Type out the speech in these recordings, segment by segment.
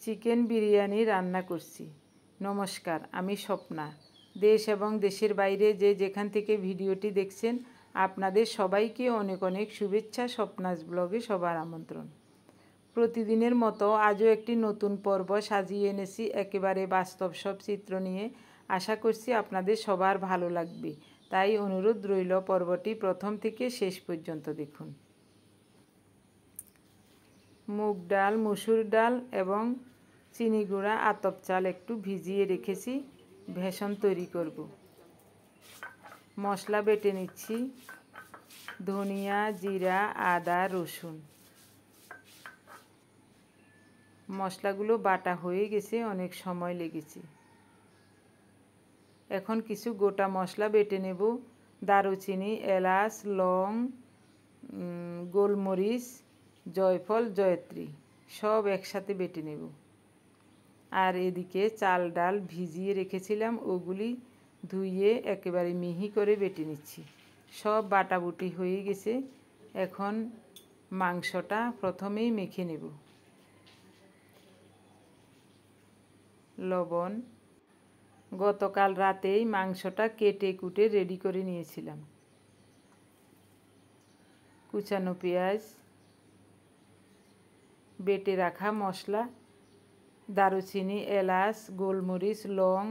Chicken biryani রান্না করছি। নমস্কার, আমি স্বপ্না। দেশ এবং দেশের বাইরে যে যেখান থেকে ভিডিওটি দেখছেন আপনাদের সবাইকে অনেক অনেক শুভেচ্ছা। স্বপ্নাস ব্লগে সবার আমন্ত্রণ। প্রতিদিনের মতো আজও একটি নতুন পর্ব সাজিয়ে এনেছি একেবারে বাস্তব সব চিত্র নিয়ে। আশা করছি আপনাদের সবার ভালো লাগবে, তাই অনুরোধ রইল পর্বটি প্রথম থেকে শেষ পর্যন্ত দেখুন। মুগ ডাল, মসুর ডাল এবং চিনি গুঁড়া, আতপ চাল একটু ভিজিয়ে রেখেছি, বেসন তৈরি করব। মশলা বেটে নিচ্ছি, ধনিয়া, জিরা, আদা, রসুন। মশলাগুলো বাটা হয়ে গেছে, অনেক সময় লেগেছে। এখন কিছু গোটা মশলা বেটে নেব। দারুচিনি, এলাচ, লং, গোলমরিচ, জয়ফল, জয়ত্রী সব একসাথে বেটে নেব। আর এদিকে চাল ডাল ভিজিয়ে রেখেছিলাম, ওগুলি ধুয়ে একেবারে মিহি করে বেটে নিচ্ছি। সব বাটাবুটি হয়ে গেছে। এখন মাংসটা প্রথমেই মেখে নেব। লবণ, গতকাল রাতেই মাংসটা কেটে কুটে রেডি করে নিয়েছিলাম। কুচানো পেঁয়াজ, বেটে রাখা মশলা, দারুচিনি, এলাচ, গোলমরিচ, লং,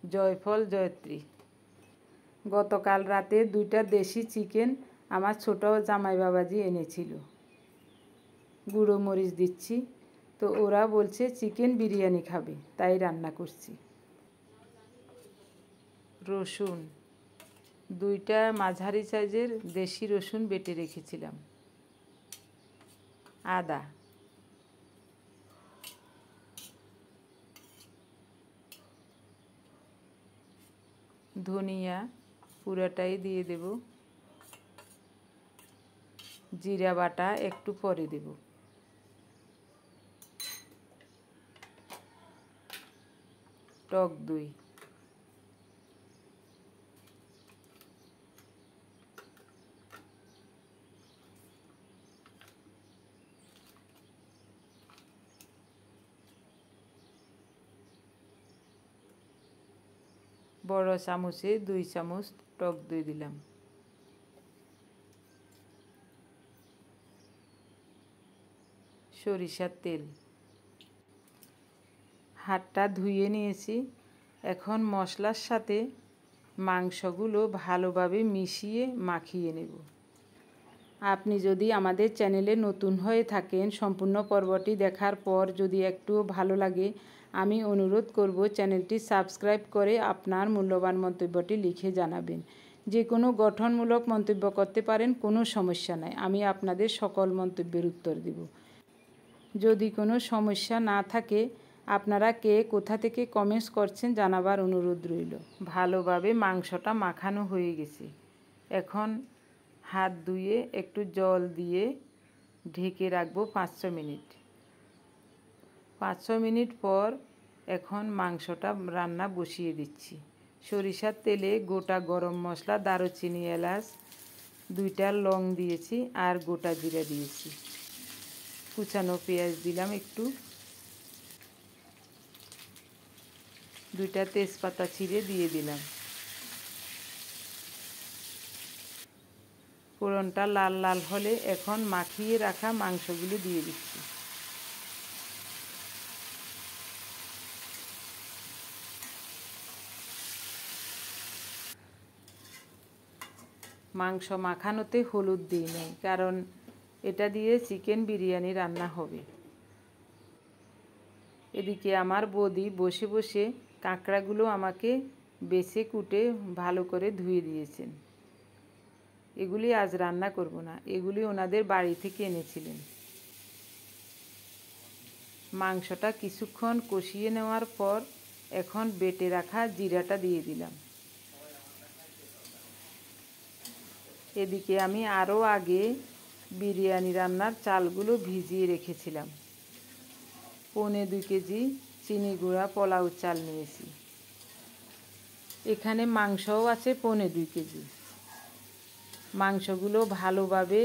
জয়ফল, জয়ত্রী। গতকাল রাতে 2টা দেশি চিকেন আমার ছোট জামাই বাবাজি এনেছিল। গুঁড়ো মরিচ দিচ্ছি, তো ওরা বলছে চিকেন বিরিয়ানি খাবে, তাই রান্না করছি। রসুন, 2টা মাঝারি সাইজের দেশি রসুন বেটে রেখেছিলাম। আদা, ধনিয়া পুরাটাই দিয়ে দেব। জিরা বাটা একটু পরে দেব। টক দই, বড় চামচে 2 চামচ টক দই দিলাম। সরিষার তেল, হাতটা ধুয়ে নিয়েছি। এখন মশলার সাথে মাংসগুলো ভালোভাবে মিশিয়ে মাখিয়ে নেব। আপনি যদি আমাদের চ্যানেলে নতুন হয়ে থাকেন, সম্পূর্ণ পর্বটি দেখার পর যদি একটু ভালো লাগে, আমি অনুরোধ করব চ্যানেলটি সাবস্ক্রাইব করে আপনার মূল্যবান মন্তব্যটি লিখে জানাবেন। যে কোনো গঠনমূলক মন্তব্য করতে পারেন, কোনো সমস্যা নাই, আমি আপনাদের সকল মন্তব্যের উত্তর দেব। যদি কোনো সমস্যা না থাকে আপনারা কে কোথা থেকে কমেন্টস করছেন জানাবার অনুরোধ রইল। ভালোভাবে মাংসটা মাখানো হয়ে গেছে। এখন হাত ধুয়ে একটু জল দিয়ে ঢেকে রাখবো 5-6 মিনিট। 5-6 মিনিট পর এখন মাংসটা রান্না বসিয়ে দিচ্ছি। সরিষার তেলে গোটা গরম মশলা, দারুচিনি, এলাচ, 2টা লং দিয়েছি আর গোটা জিরা দিয়েছি। কুচানো পেঁয়াজ দিলাম একটু, 2টা তেজপাতা ছিঁড়ে দিয়ে দিলাম। ফোড়নটা লাল লাল হলে এখন মাখিয়ে রাখা মাংসগুলো দিয়ে দিচ্ছি। মাংস মাখানোতে হলুদ দিই নাই, কারণ এটা দিয়ে চিকেন বিরিয়ানি রান্না হবে। এদিকে আমার বৌদি বসে বসে কাঁকড়াগুলো আমাকে বেছে কুটে ভালো করে ধুয়ে দিয়েছেন। এগুলি আজ রান্না করব না, এগুলি ওনাদের বাড়ি থেকে এনেছিলেন। মাংসটা কিছুক্ষণ কষিয়ে নেওয়ার পর এখন বেটে রাখা জিরাটা দিয়ে দিলাম। এদিকে আমি আরও আগে বিরিয়ানি রান্নার চালগুলো ভিজিয়ে রেখেছিলাম। 1.25 কেজি চিনি গুঁড়া পোলাও চাল নিয়েছি। এখানে মাংসও আছে 1.25 কেজি। মাংসগুলো ভালোভাবে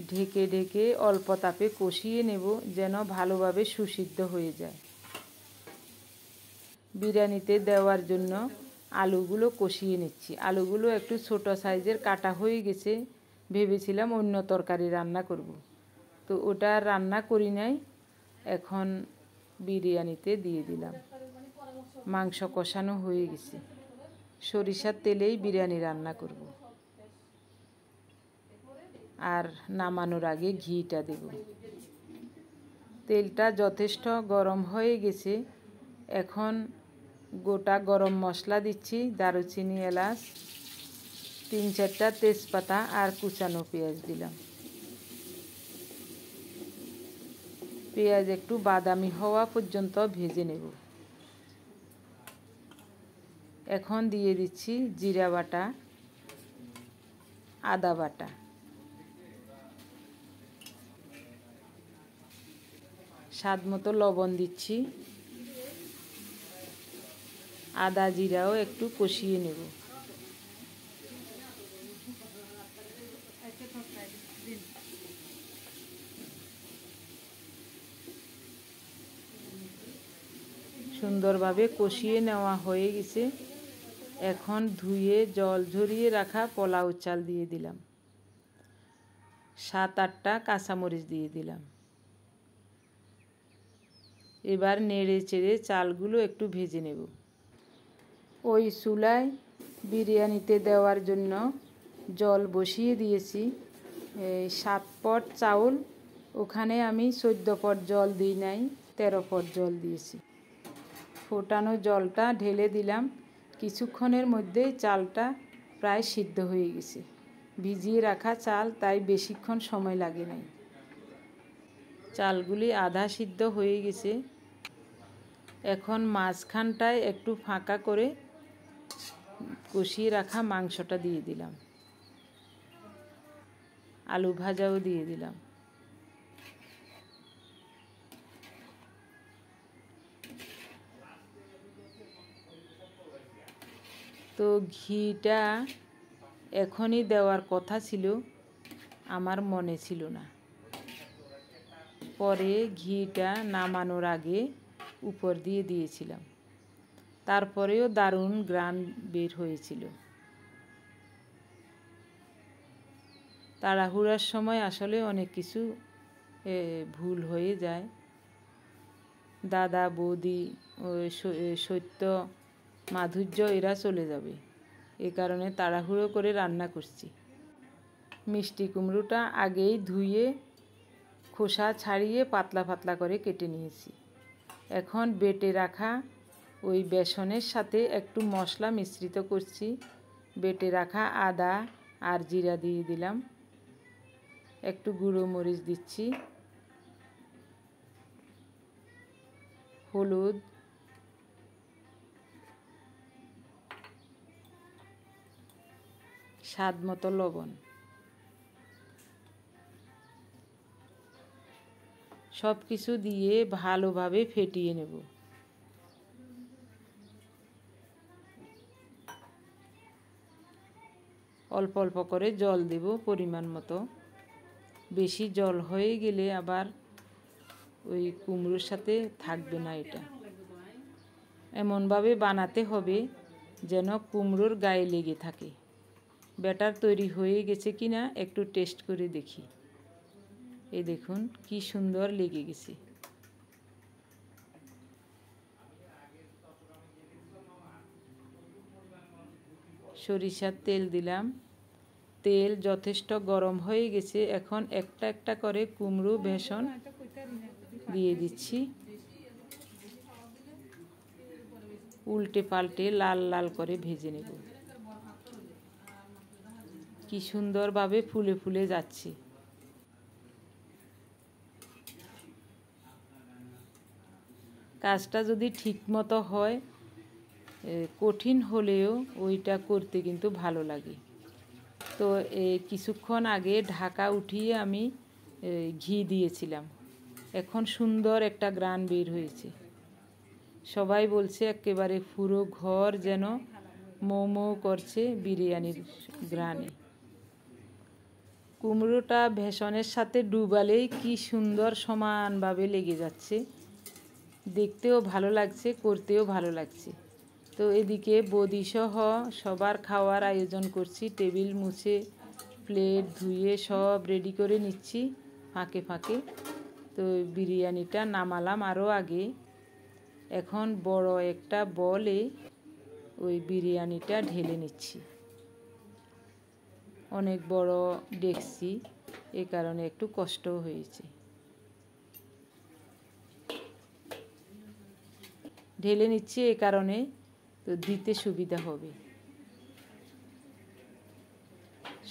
ঢেকে ঢেকে অল্প তাপে কষিয়ে নেব, যেন ভালোভাবে সুসিদ্ধ হয়ে যায়। বিরিয়ানিতে দেওয়ার জন্য আলুগুলো কষিয়ে নিচ্ছি। আলুগুলো একটু ছোট সাইজের কাটা হয়ে গেছে, ভেবেছিলাম অন্য তরকারি রান্না করব, তো ওটা রান্না করি নাই। এখন বিরিয়ানিতে দিয়ে দিলাম। মাংস কষানো হয়ে গেছে, সরিষার তেলেই বিরিয়ানি রান্না করব। আর নামানোর আগে ঘিটা দেব। তেলটা যথেষ্ট গরম হয়ে গেছে। এখন গোটা গরম মশলা দিচ্ছি, দারুচিনি, এলাচ, 3-4টা তেজপাতা আর কুচানো পেঁয়াজ দিলাম। পেঁয়াজ একটু বাদামি হওয়া পর্যন্ত ভেজে নেব। এখন দিয়ে দিচ্ছি জিরা বাটা, আদা বাটা, স্বাদ মতো লবণ দিচ্ছি। আদা জিরাও একটু কষিয়ে নেব। সুন্দরভাবে কষিয়ে নেওয়া হয়ে গেছে। এখন ধুয়ে জল ঝরিয়ে রাখা পোলাও চাল দিয়ে দিলাম। 7-8টা কাঁচামরিচ দিয়ে দিলাম। এবার নেড়ে চেড়ে চালগুলো একটু ভেজে নেব। ওই চুলায় বিরিয়ানিতে দেওয়ার জন্য জল বসিয়ে দিয়েছি। 7 পট চাউল, ওখানে আমি 14 পট জল দিই নাই, 13 পট জল দিয়েছি। ফোটানো জলটা ঢেলে দিলাম। কিছুক্ষণের মধ্যেই চালটা প্রায় সিদ্ধ হয়ে গেছে। ভিজিয়ে রাখা চাল, তাই বেশিক্ষণ সময় লাগে নাই। চালগুলি আধা সিদ্ধ হয়ে গেছে। এখন মাঝখানটায় একটু ফাঁকা করে কষিয়ে রাখা মাংসটা দিয়ে দিলাম। আলু ভাজাও দিয়ে দিলাম। তো ঘিটা এখনই দেওয়ার কথা ছিল, আমার মনে ছিল না। পরে ঘিটা নামানোর আগে উপর দিয়ে দিয়েছিলাম। তারপরেও দারুণ ঘ্রাণ বের হয়েছিল। তাড়াহুড়ার সময় আসলে অনেক কিছু ভুল হয়ে যায়। দাদা, বৌদি, সত্য, মাধুর্য এরা চলে যাবে, এ কারণে তাড়াহুড়ো করে রান্না করছি। মিষ্টি কুমড়োটা আগেই ধুয়ে খোসা ছাড়িয়ে পাতলা পাতলা করে কেটে নিয়েছি। এখন বেটে রাখা ওই বেসনের সাথে একটু মশলা মিশ্রিত করছি। বেটে রাখা আদা আর জিরা দিয়ে দিলাম। একটু গুঁড়ো মরিচ দিচ্ছি, হলুদ, স্বাদ মতো লবণ। সব কিছু দিয়ে ভালোভাবে ফেটিয়ে নেব। অল্প অল্প করে জল দেব পরিমাণ মতো। বেশি জল হয়ে গেলে আবার ওই কুমড়োর সাথে থাকবে না। এটা এমনভাবে বানাতে হবে যেন কুমড়োর গায়ে লেগে থাকে। ব্যাটার তৈরি হয়ে গেছে কিনা একটু টেস্ট করে দেখি। এই দেখুন কি সুন্দর লেগে গেছে। সরিষার তেল দিলাম। তেল যথেষ্ট গরম হয়ে গেছে। এখন একটা একটা করে কুমড়ো বেসন দিয়ে দিচ্ছি। উল্টে পাল্টে লাল লাল করে ভেজে নেব। কি সুন্দরভাবে ফুলে ফুলে যাচ্ছে। কাজটা যদি ঠিক মতো হয়, কঠিন হলেও ওইটা করতে কিন্তু ভালো লাগে। তো কিছুক্ষণ আগে ঢাকা উঠিয়ে আমি ঘি দিয়েছিলাম। এখন সুন্দর একটা ঘ্রাণ বের হয়েছে। সবাই বলছে একেবারে পুরো ঘর যেন মৌ মৌ করছে বিরিয়ানির ঘ্রাণে। কুমড়োটা বেসনের সাথে ডুবালেই কি সুন্দর সমানভাবে লেগে যাচ্ছে। দেখতেও ভালো লাগছে, করতেও ভালো লাগছে। তো এদিকে বৌদিসহ সবার খাওয়ার আয়োজন করছি। টেবিল মুছে, প্লেট ধুয়ে সব রেডি করে নিচ্ছি ফাঁকে ফাঁকে। তো বিরিয়ানিটা নামালাম আরও আগে। এখন বড় একটা বলে ওই বিরিয়ানিটা ঢেলে নিচ্ছি। অনেক বড় ডেকচি, এ কারণে একটু কষ্টও হয়েছে। ঢেলে নিচ্ছি এ কারণে, তো দিতে সুবিধা হবে।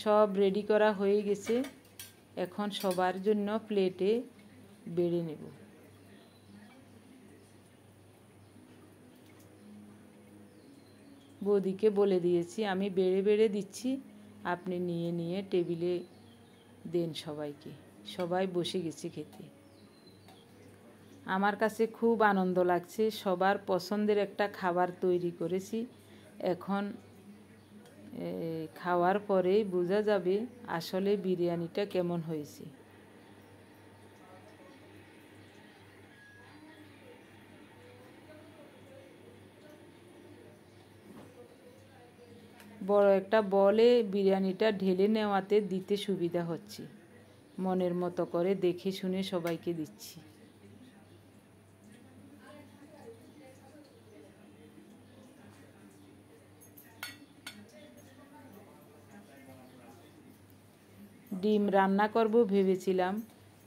সব রেডি করা হয়ে গেছে। এখন সবার জন্য প্লেটে বেড়ে নেব। বৌদিকে বলে দিয়েছি আমি বেড়ে বেড়ে দিচ্ছি, আপনি নিয়ে নিয়ে টেবিলে দেন সবাইকে। সবাই বসে গেছে খেতে। আমার কাছে খুব আনন্দ লাগছে, সবার পছন্দের একটা খাবার তৈরি করেছি। এখন খাওয়ার পরেই বোঝা যাবে আসলে বিরিয়ানিটা কেমন হয়েছে। বড় একটা বলে বিরিয়ানিটা ঢেলে নেওয়াতে দিতে সুবিধা হচ্ছে। মনের মতো করে দেখে শুনে সবাইকে দিচ্ছি। ডিম রান্না করব ভেবেছিলাম,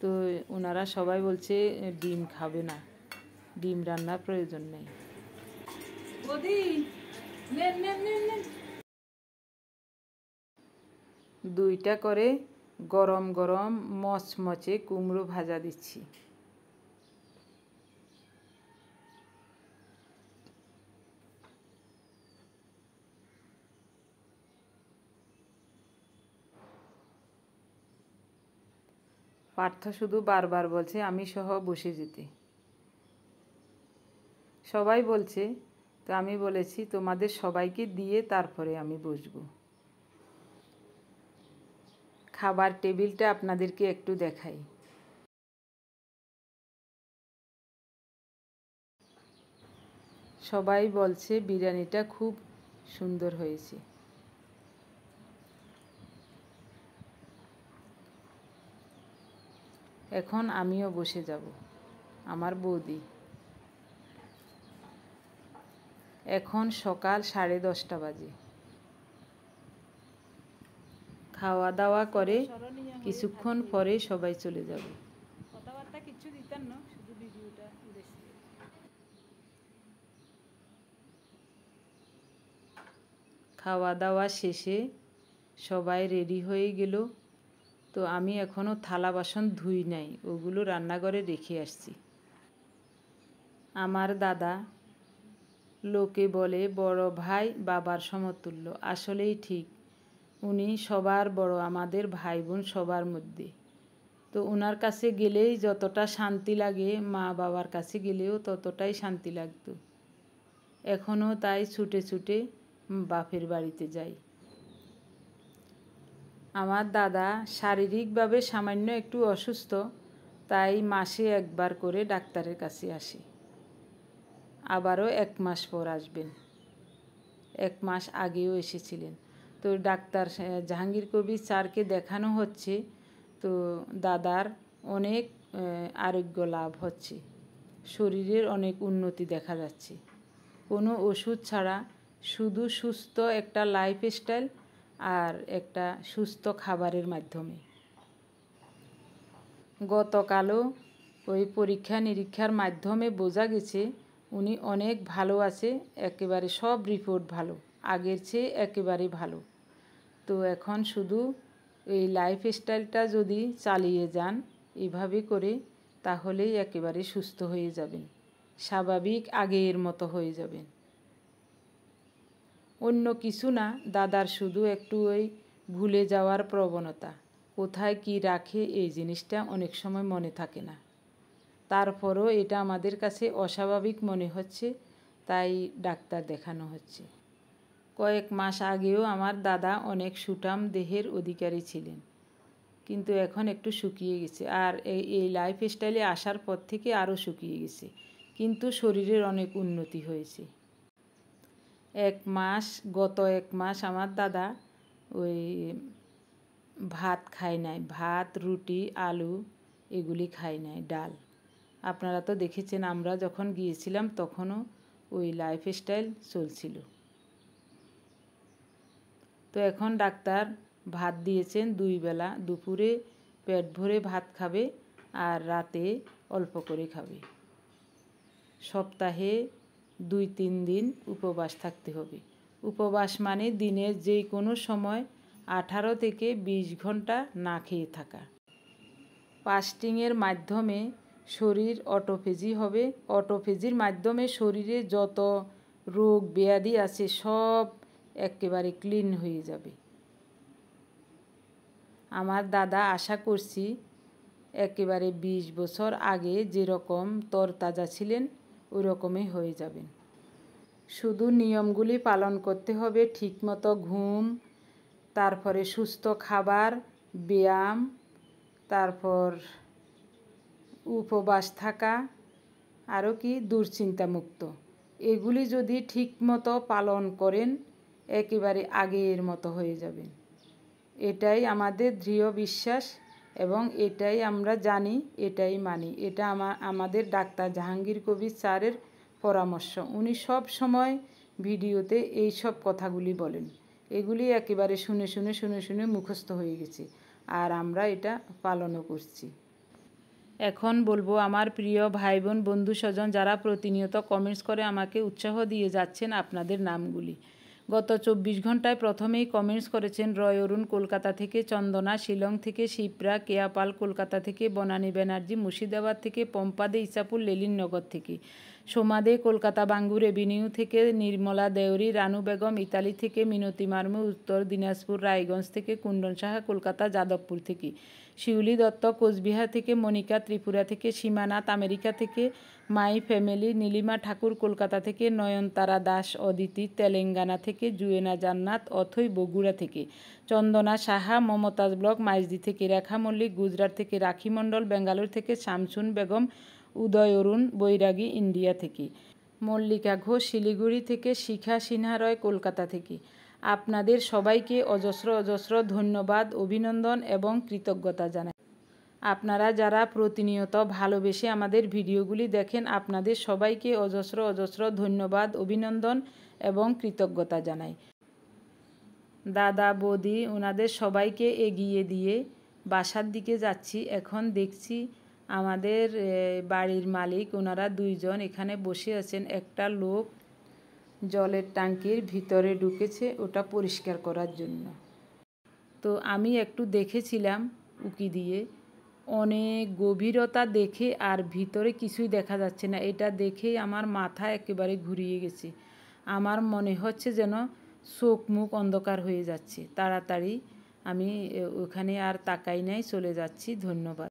তো ওনারা সবাই বলছে ডিম খাবে না, ডিম রান্নার প্রয়োজন নেই। দুইটা করে গরম গরম মচমচে কুমড়ো ভাজা দিচ্ছি। পার্থ শুধু বারবার বলছে আমি সহ বসে যেতে। সবাই বলছে, তো আমি বলেছি তোমাদের সবাইকে দিয়ে তারপরে আমি বসবো। খাবার টেবিলটা আপনাদেরকে একটু দেখাই। সবাই বলছে বিরিয়ানিটা খুব সুন্দর হয়েছে। এখন আমিও বসে যাব, আমার বৌদি। এখন সকাল 10:30 বাজে। খাওয়া দাওয়া করে কিছুক্ষণ পরে সবাই চলে যাবে। কথাবার্তা কিছু দিতেন না, শুধু ভিডিওটা দেখছি। খাওয়া দাওয়া শেষে সবাই রেডি হয়ে গেল। তো আমি এখনও থালা বাসন ধুই নাই, ওগুলো রান্নাঘরে রেখে আসছি। আমার দাদা, লোকে বলে বড় ভাই বাবার সমতুল্য, আসলেই ঠিক। উনি সবার বড়, আমাদের ভাই বোন সবার মধ্যে। তো ওনার কাছে গেলেই যতটা শান্তি লাগে, মা বাবার কাছে গেলেও ততটাই শান্তি লাগতো। এখনও তাই ছুটে ছুটে বাপের বাড়িতে যাই। আমার দাদা শারীরিকভাবে সামান্য একটু অসুস্থ, তাই মাসে একবার করে ডাক্তারের কাছে আসে। আবারও 1 মাস পর আসবেন। 1 মাস আগেও এসেছিলেন। তো ডাক্তার জাহাঙ্গীর কবির স্যারকে দেখানো হচ্ছে। তো দাদার অনেক আরোগ্য লাভ হচ্ছে, শরীরের অনেক উন্নতি দেখা যাচ্ছে। কোনো ওষুধ ছাড়া শুধু সুস্থ একটা লাইফস্টাইল আর একটা সুস্থ খাবারের মাধ্যমে। গতকালও ওই পরীক্ষা নিরীক্ষার মাধ্যমে বোঝা গেছে উনি অনেক ভালো আছে, একেবারে সব রিপোর্ট ভালো, আগের চেয়ে একেবারে ভালো। তো এখন শুধু এই লাইফস্টাইলটা যদি চালিয়ে যান এভাবে করে, তাহলেই একেবারে সুস্থ হয়ে যাবেন, স্বাভাবিক আগের মতো হয়ে যাবেন। অন্য কিছু না, দাদার শুধু একটু ওই ভুলে যাওয়ার প্রবণতা, কোথায় কি রাখে এই জিনিসটা অনেক সময় মনে থাকে না। তারপরও এটা আমাদের কাছে অস্বাভাবিক মনে হচ্ছে, তাই ডাক্তার দেখানো হচ্ছে। কয়েক মাস আগেও আমার দাদা অনেক সুঠাম দেহের অধিকারী ছিলেন, কিন্তু এখন একটু শুকিয়ে গেছে। আর এই লাইফস্টাইলে আসার পর থেকে আরও শুকিয়ে গেছে। কিন্তু শরীরের অনেক উন্নতি হয়েছে। গত এক মাস আমার দাদা ওই ভাত খায় নাই, ভাত, রুটি, আলু এগুলি খায় নাই, ডাল। আপনারা তো দেখেছেন, আমরা যখন গিয়েছিলাম তখনও ওই লাইফস্টাইল চলছিল। তো এখন ডাক্তার ভাত দিয়েছেন 2 বেলা, দুপুরে পেট ভরে ভাত খাবে আর রাতে অল্প করে খাবে। সপ্তাহে 2-3 দিন উপবাস থাকতে হবে। উপবাস মানে দিনের যে কোনো সময় 18 থেকে 20 ঘন্টা না খেয়ে থাকা। ফাস্টিংয়ের মাধ্যমে শরীর অটোফেজি হবে। অটোফেজির মাধ্যমে শরীরে যত রোগ ব্যাধি আছে সব একেবারে ক্লিন হয়ে যাবে। আমার দাদা আশা করছি একেবারে 20 বছর আগে যেরকম তরতাজা ছিলেন ওই রকমই হয়ে যাবেন। শুধু নিয়মগুলি পালন করতে হবে, ঠিকমতো ঘুম, তারপরে সুস্থ খাবার, ব্যায়াম, তারপর উপবাস থাকা, আরও কি দুশ্চিন্তামুক্ত। এগুলি যদি ঠিকমতো পালন করেন একেবারে আগের মতো হয়ে যাবেন। এটাই আমাদের দৃঢ় বিশ্বাস এবং এটাই আমরা জানি, এটাই মানি। এটা আমাদের ডাক্তার জাহাঙ্গীর কবির স্যারের পরামর্শ। উনি সব সময় ভিডিওতে এই সব কথাগুলি বলেন। এগুলি একেবারে শুনে মুখস্থ হয়ে গেছে আর আমরা এটা পালনও করছি। এখন বলবো আমার প্রিয় ভাই বোন, বন্ধু স্বজন যারা প্রতিনিয়ত কমেন্টস করে আমাকে উৎসাহ দিয়ে যাচ্ছেন, আপনাদের নামগুলি। গত 24 ঘন্টায় প্রথমেই কমেন্টস করেছেন রয় অরুণ কলকাতা থেকে, চন্দনা শিলং থেকে, শিপ্রা, কেয়া পাল কলকাতা থেকে, বনানী ব্যানার্জি মুর্শিদাবাদ থেকে, পম্পা দে ইসাপুর লেলিননগর থেকে, সোমা দে কলকাতা বাঙ্গুর এভিনিউ থেকে, নির্মলা দেওরি, রানু বেগম ইতালি থেকে, মিনতি মার্মু উত্তর দিনাজপুর রায়গঞ্জ থেকে, কুণ্ডন সাহা কলকাতা যাদবপুর থেকে, শিউলি দত্ত কোচবিহার থেকে, মনিকা ত্রিপুরা থেকে, সীমানাথ আমেরিকা থেকে, মাই ফ্যামিলি নীলিমা ঠাকুর কলকাতা থেকে, নয়নতারা দাস অদিতি তেলেঙ্গানা থেকে, জুয়েনা জান্নাত অথৈ বগুড়া থেকে, চন্দনা সাহা মমতাজ ব্লক মাইজদি থেকে, রেখা মল্লিক গুজরাট থেকে, রাখি মণ্ডল বেঙ্গালুরু থেকে, শামসুন বেগম উদয় অরুণ বৈরাগী ইন্ডিয়া থেকে, মল্লিকা ঘোষ শিলিগুড়ি থেকে, শিখা সিনহা রয় কলকাতা থেকে। আপনাদের সবাইকে অজস্র ধন্যবাদ, অভিনন্দন এবং কৃতজ্ঞতা জানাই। আপনারা যারা প্রতিনিয়ত ভালোবেসে আমাদের ভিডিওগুলি দেখেন, আপনাদের সবাইকে অজস্র ধন্যবাদ, অভিনন্দন এবং কৃতজ্ঞতা জানাই। দাদা বৌদি ওনাদের সবাইকে এগিয়ে দিয়ে বাসার দিকে যাচ্ছি। এখন দেখছি আমাদের বাড়ির মালিক ওনারা 2 জন এখানে বসে আছেন। একটা লোক জলের ট্যাঙ্কির ভিতরে ঢুকেছে ওটা পরিষ্কার করার জন্য। তো আমি একটু দেখেছিলাম উকি দিয়ে, অনেক গভীরতা দেখে আর ভিতরে কিছুই দেখা যাচ্ছে না। এটা দেখেই আমার মাথা একেবারে ঘুরিয়ে গেছে। আমার মনে হচ্ছে যেন চোখ মুখ অন্ধকার হয়ে যাচ্ছে। তাড়াতাড়ি আমি ওখানে আর তাকাই নাই, চলে যাচ্ছি। ধন্যবাদ।